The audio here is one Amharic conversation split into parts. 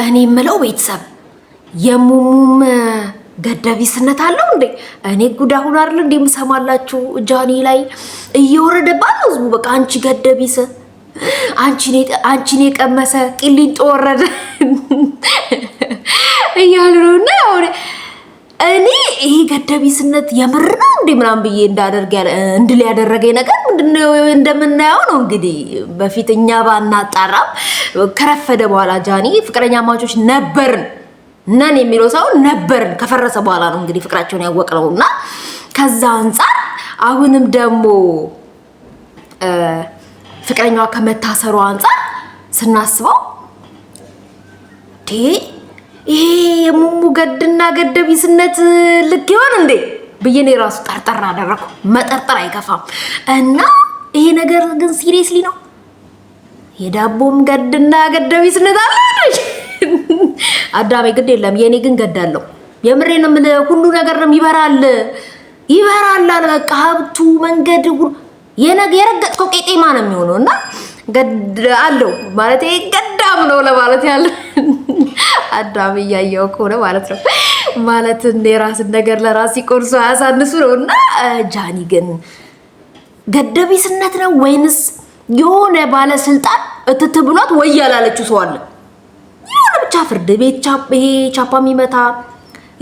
እኔ የምለው ቤተሰብ የሙሙም ገደቢስነት አለው እንዴ? እኔ ጉድ አሁን አይደል እንዴ የምሰማላችሁ ጃኒ ላይ እየወረደባት ነው ህዝቡ። በቃ አንቺ ገደቢስ፣ አንቺን የቀመሰ ቂሊንጦ ወረደ እያሉ ነውና እኔ ይሄ ገደቢስነት የምር ነው እንዴ ምናምን ብዬ እንድል ያደረገኝ ነገር ምንድነው? እንደምናየው ነው እንግዲህ። በፊት እኛ ባናጣራም ከረፈደ በኋላ ጃኒ ፍቅረኛ ማቾች ነበርን ነን የሚለው ሰው ነበርን ከፈረሰ በኋላ ነው እንግዲህ ፍቅራቸውን ያወቅነውና ከዛ አንፃር አሁንም ደግሞ ፍቅረኛዋ ከመታሰሩ አንፃር ስናስበው ይሄ የሙሙ ገድና ገደቢስነት ልክ ይሆን እንዴ ብዬ እኔ ራሱ ጠርጠር አደረኩ። መጠርጠር አይከፋም። እና ይሄ ነገር ግን ሲሪየስሊ ነው። የዳቦም ገድና ገደቢስነት አለ አዳሜ ግድ የለም የኔ ግን ገዳለው። የምሬን ሁሉ ነገር ነው ይበራል አለ በቃ ሀብቱ መንገድ የረገጥከው ቄጤማ ነው የሚሆነውና ገድ አለው ማለት ገዳም ነው ለማለት ያለ አዳሜ ያየው ከሆነ ማለት ነው። ማለት የራስን ነገር ለራስ ይቆርሱ ያሳንሱ ነውና ጃኒ ግን ገደቢስነት ነው ወይንስ የሆነ ባለስልጣን እትትብሏት ወይ ያላለችው ሰው አለ? የሆነ ብቻ ፍርድ ቤት ቻፓ የሚመታ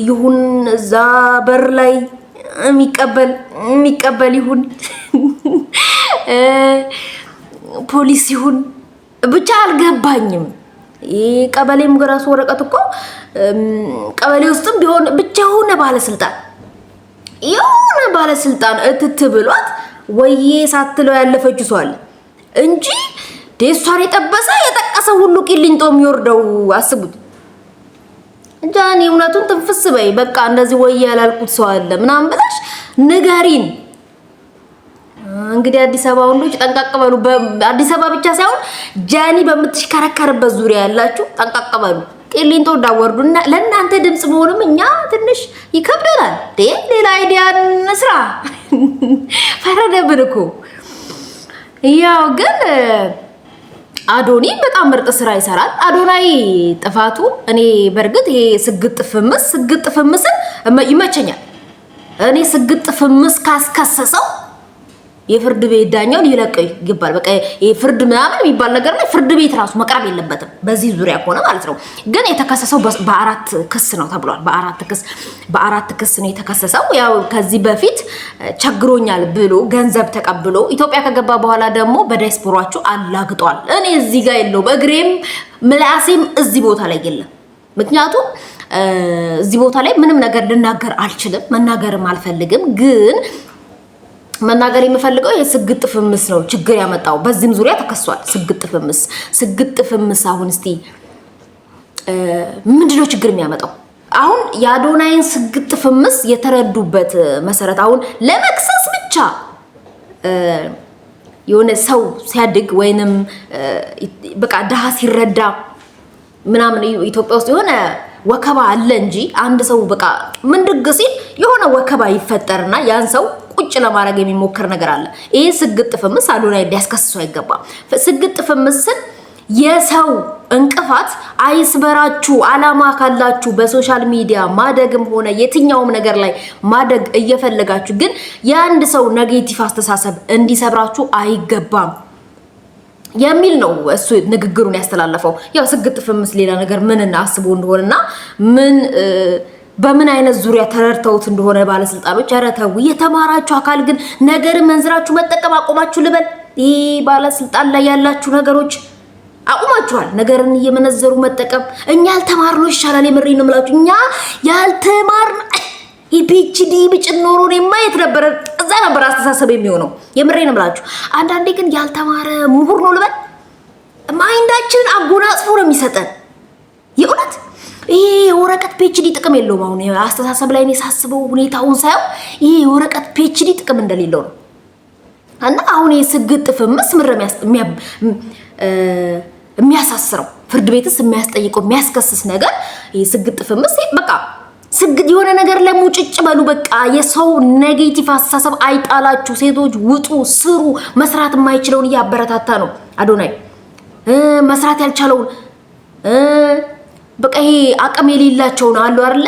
ይሁን እዛ በር ላይ የሚቀበል ይሁን ፖሊስ ይሁን ብቻ አልገባኝም። ቀበሌም ግራሱ ወረቀት እኮ ቀበሌ ውስጥም ቢሆን ብቻ የሆነ ባለስልጣን እትትብሏት ወይ ሳትለው ያለፈችው ሰው አለ እንጂ ደሷን የጠቀሰ ሁሉ ቂሊንጦ የሚወርደው አስቡት። ጃኒ እውነቱን ትንፍስ በይ በቃ እንደዚህ ወይ ያላልኩት ሰው አለ ምናምን ብለሽ ንገሪን። እንግዲህ አዲስ አበባ ወንዶች ጠንቀቅ በሉ። አዲስ አበባ ብቻ ሳይሆን ጃኒ በምትሽከረከርበት ዙሪያ ያላችሁ ጠንቀቅ በሉ። ቂሊንጦ እንዳወርዱና ለእናንተ ድምጽ መሆንም እኛ ትንሽ ይከብደናል። ሌላ አይዲያ እንስራ ፈረደብን እኮ። ያው ግን አዶኒ በጣም ምርጥ ስራ ይሰራል። አዶናይ ጥፋቱ እኔ በርግጥ ይሄ ስግጥ ፍምስን ይመቸኛል። እኔ ስግጥ ፍምስ ካስከሰሰው የፍርድ ቤት ዳኛው ሊለቀው ይገባል። በቃ የፍርድ ምናምን የሚባል ነገር ላይ ፍርድ ቤት ራሱ መቅረብ የለበትም በዚህ ዙሪያ ከሆነ ማለት ነው። ግን የተከሰሰው በአራት ክስ ነው ተብሏል። በአራት ክስ ነው የተከሰሰው። ያው ከዚህ በፊት ቸግሮኛል ብሎ ገንዘብ ተቀብሎ ኢትዮጵያ ከገባ በኋላ ደግሞ በዳይስፖራቸው አላግጧል። እኔ እዚህ ጋር የለውም እግሬም ምላሴም እዚህ ቦታ ላይ የለም። ምክንያቱም እዚህ ቦታ ላይ ምንም ነገር ልናገር አልችልም፣ መናገርም አልፈልግም። ግን መናገር የምፈልገው የስግጥ ፍምስ ነው ችግር ያመጣው። በዚህም ዙሪያ ተከሷል ስግጥ ፍምስ። አሁን እስቲ ምንድነው ችግር የሚያመጣው? አሁን የአዶናይን ስግጥ ፍምስ የተረዱበት መሰረት አሁን ለመክሰስ ብቻ የሆነ ሰው ሲያድግ ወይንም በቃ ደሃ ሲረዳ ምናምን ኢትዮጵያ ውስጥ የሆነ ወከባ አለ እንጂ አንድ ሰው በቃ ምን ድግ ሲል የሆነ ወከባ ይፈጠርና ያን ሰው ቁጭ ለማድረግ የሚሞክር ነገር አለ። ይሄ ስግጥ ፍምስ አዶናይ ሊያስከስሰው አይገባም። ስግጥ ፍምስን የሰው እንቅፋት አይስበራችሁ። አላማ ካላችሁ በሶሻል ሚዲያ ማደግም ሆነ የትኛውም ነገር ላይ ማደግ እየፈለጋችሁ ግን የአንድ ሰው ኔጌቲቭ አስተሳሰብ እንዲሰብራችሁ አይገባም የሚል ነው እሱ ንግግሩን ያስተላለፈው። ያው ስግጥ ፍምስ ሌላ ነገር ምን አስቦ እንደሆነና ምን በምን አይነት ዙሪያ ተረድተውት እንደሆነ ባለስልጣኖች አረተው የተማራችሁ አካል ግን ነገር መንዝራችሁ መጠቀም አቆማችሁ ልበል። ይሄ ባለስልጣን ላይ ያላችሁ ነገሮች አቁማችኋል። ነገርን እየመነዘሩ መጠቀም። እኛ ያልተማርነው ይሻላል። የምሬን ነው የምላችሁ። እኛ ያልተማርን የፒኤችዲ ብጭን ኖሮ የማየት ነበር እዛ ነበር አስተሳሰብ የሚሆነው። የምሬን ነው የምላችሁ። አንዳንዴ ግን ያልተማረ ምሁር ነው ልበል ማይንዳችንን አጎናጽፎ ነው የሚሰጠን የእውነት። ይሄ የወረቀት ፒኤችዲ ጥቅም የለውም። አሁን አስተሳሰብ ላይ ነው ሳስበው ሁኔታውን ሳይው ይሄ የወረቀት ፒኤችዲ ጥቅም እንደሌለው ነው። እና አሁን የስግጥ ፍምስ የሚያሳስረው ፍርድ ቤትስ የሚያስጠይቀው የሚያስከስስ ነገር ይሄ ስግጥ ፍምስ በቃ ስግጥ የሆነ ነገር ላይ ሙጭጭ በሉ። በቃ የሰው ኔጌቲቭ አስተሳሰብ አይጣላችሁ። ሴቶች ውጡ፣ ስሩ። መስራት የማይችለውን እያበረታታ ነው አዶናይ። መስራት ያልቻለውን በቃ ይሄ አቅም የሌላቸው ነው አሉ አይደለ?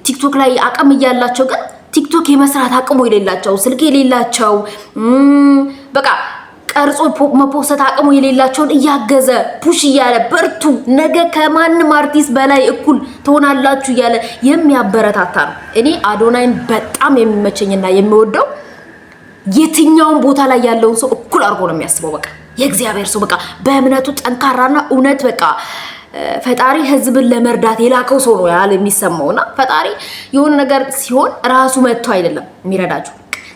ቲክቶክ ላይ አቅም እያላቸው ግን ቲክቶክ የመስራት አቅሙ የሌላቸው ስልክ የሌላቸው በቃ ቀርጾ መፖሰት አቅሙ የሌላቸውን እያገዘ ፑሽ እያለ በርቱ፣ ነገ ከማንም አርቲስት በላይ እኩል ትሆናላችሁ እያለ የሚያበረታታ ነው። እኔ አዶናይን በጣም የሚመቸኝና የሚወደው የትኛውን ቦታ ላይ ያለውን ሰው እኩል አድርጎ ነው የሚያስበው። በቃ የእግዚአብሔር ሰው በቃ በእምነቱ ጠንካራና እውነት በቃ ፈጣሪ ህዝብን ለመርዳት የላከው ሰው ነው ያለ የሚሰማውና ፈጣሪ የሆነ ነገር ሲሆን ራሱ መጥቶ አይደለም የሚረዳችሁ፣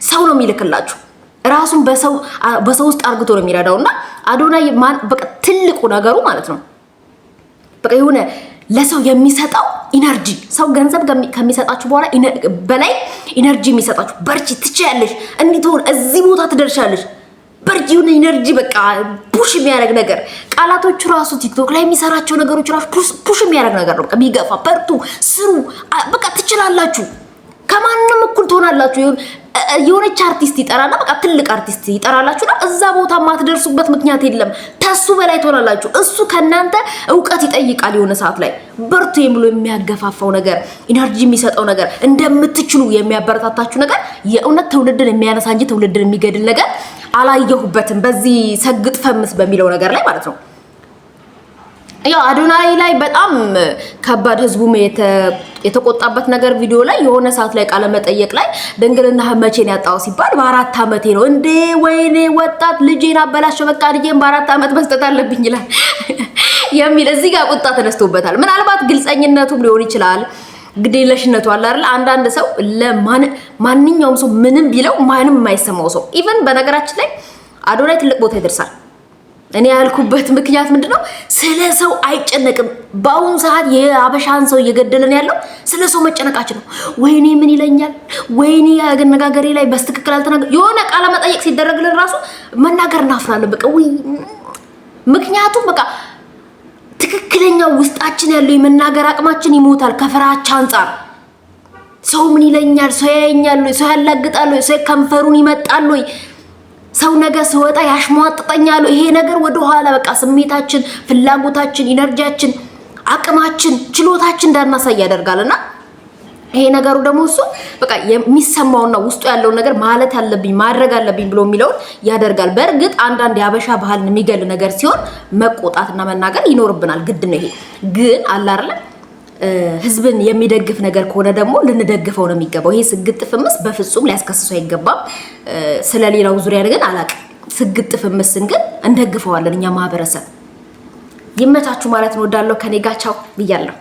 ሰው ነው የሚልክላችሁ። ራሱን በሰው ውስጥ አርግቶ ነው የሚረዳውና አዶናይ በቃ ትልቁ ነገሩ ማለት ነው በቃ የሆነ ለሰው የሚሰጣው ኢነርጂ፣ ሰው ገንዘብ ከሚሰጣችሁ በላይ ኢነርጂ የሚሰጣችሁ፣ በርቺ፣ ትችያለሽ፣ እንዲህ ትሆን፣ እዚህ ቦታ ትደርሻለሽ፣ በርቺ፣ የሆነ ኢነርጂ በቃ ፑሽ የሚያደርግ ነገር። ቃላቶቹ ራሱ ቲክቶክ ላይ የሚሰራቸው ነገሮች ራሱ ፑሽ የሚያደርግ ነገር ነው። በቃ የሚገፋ በርቱ፣ ስሩ፣ በቃ ትችላላችሁ፣ ከማንም እኩል ትሆናላችሁ። የሆነች አርቲስት ይጠራና በቃ ትልቅ አርቲስት ይጠራላችሁና እዛ ቦታ ማትደርሱበት ምክንያት የለም። ተሱ በላይ ትሆናላችሁ። እሱ ከናንተ እውቀት ይጠይቃል። የሆነ ሰዓት ላይ በርቱ የሚሉ የሚያገፋፋው ነገር፣ ኢነርጂ የሚሰጠው ነገር፣ እንደምትችሉ የሚያበረታታችሁ ነገር የእውነት ትውልድን የሚያነሳ እንጂ ትውልድን የሚገድል ነገር አላየሁበትም። በዚህ ሰግጥ ፈምስ በሚለው ነገር ላይ ማለት ነው። ያው አዶናይ ላይ በጣም ከባድ ህዝቡም የተቆጣበት ነገር ቪዲዮ ላይ የሆነ ሰዓት ላይ ቃለ መጠየቅ ላይ ድንግልና መቼን ያጣው ሲባል በ4 ዓመቴ ነው እንዴ፣ ወይኔ ወጣት ልጄን አበላሸው፣ በቃ ልጄን በ4 ዓመት መስጠት አለብኝ ይላል የሚል እዚህ ጋር ቁጣ ተነስቶበታል። ምናልባት ግልጸኝነቱም ሊሆን ይችላል፣ ግዴለሽነቱ አለ አይደል? አንዳንድ ሰው ማንኛውም ሰው ምንም ቢለው ማንም የማይሰማው ሰው ኢቭን በነገራችን ላይ አዶናይ ትልቅ ቦታ ይደርሳል። እኔ ያልኩበት ምክንያት ምንድነው? ስለ ሰው አይጨነቅም። በአሁኑ ሰዓት የአበሻን ሰው እየገደለን ያለው ስለ ሰው መጨነቃችን ነው። ወይኔ ምን ይለኛል፣ ወይኔ አነጋገሬ ላይ በስትክክል አልተናገር፣ የሆነ ቃለ መጠይቅ ሲደረግልን ራሱ መናገር እናፍራለን። በቃ ምክንያቱም በቃ ትክክለኛው ውስጣችን ያለው የመናገር አቅማችን ይሞታል ከፍራቻ አንፃር። ሰው ምን ይለኛል፣ ሰው ያየኛል፣ ሰው ያላግጣል፣ ሰው ከንፈሩን ይመጣል፣ ሰው ነገ ሲወጣ ያሽሟጥጠኛል። ይሄ ነገር ወደ ኋላ በቃ ስሜታችን፣ ፍላጎታችን፣ ኢነርጂያችን፣ አቅማችን፣ ችሎታችን እንዳናሳይ ያደርጋልና ይሄ ነገሩ ደግሞ እሱ በቃ የሚሰማውና ውስጡ ያለው ነገር ማለት አለብኝ ማድረግ አለብኝ ብሎ የሚለውን ያደርጋል። በእርግጥ አንዳንድ የአበሻ ባህልን የሚገል ነገር ሲሆን መቆጣትና መናገር ይኖርብናል፣ ግድ ነው። ይሄ ግን አለ አይደል ህዝብን የሚደግፍ ነገር ከሆነ ደግሞ ልንደግፈው ነው የሚገባው። ይሄ ስግጥ ፍምስ በፍጹም ሊያስከስሰው አይገባም። ስለሌላው ዙሪያ ግን አላቅም። ስግጥ ፍምስን ግን እንደግፈዋለን እኛ ማህበረሰብ። ይመቻችሁ ማለት ነው። ወዳለው ከኔ ጋር ቻው ብያለሁ።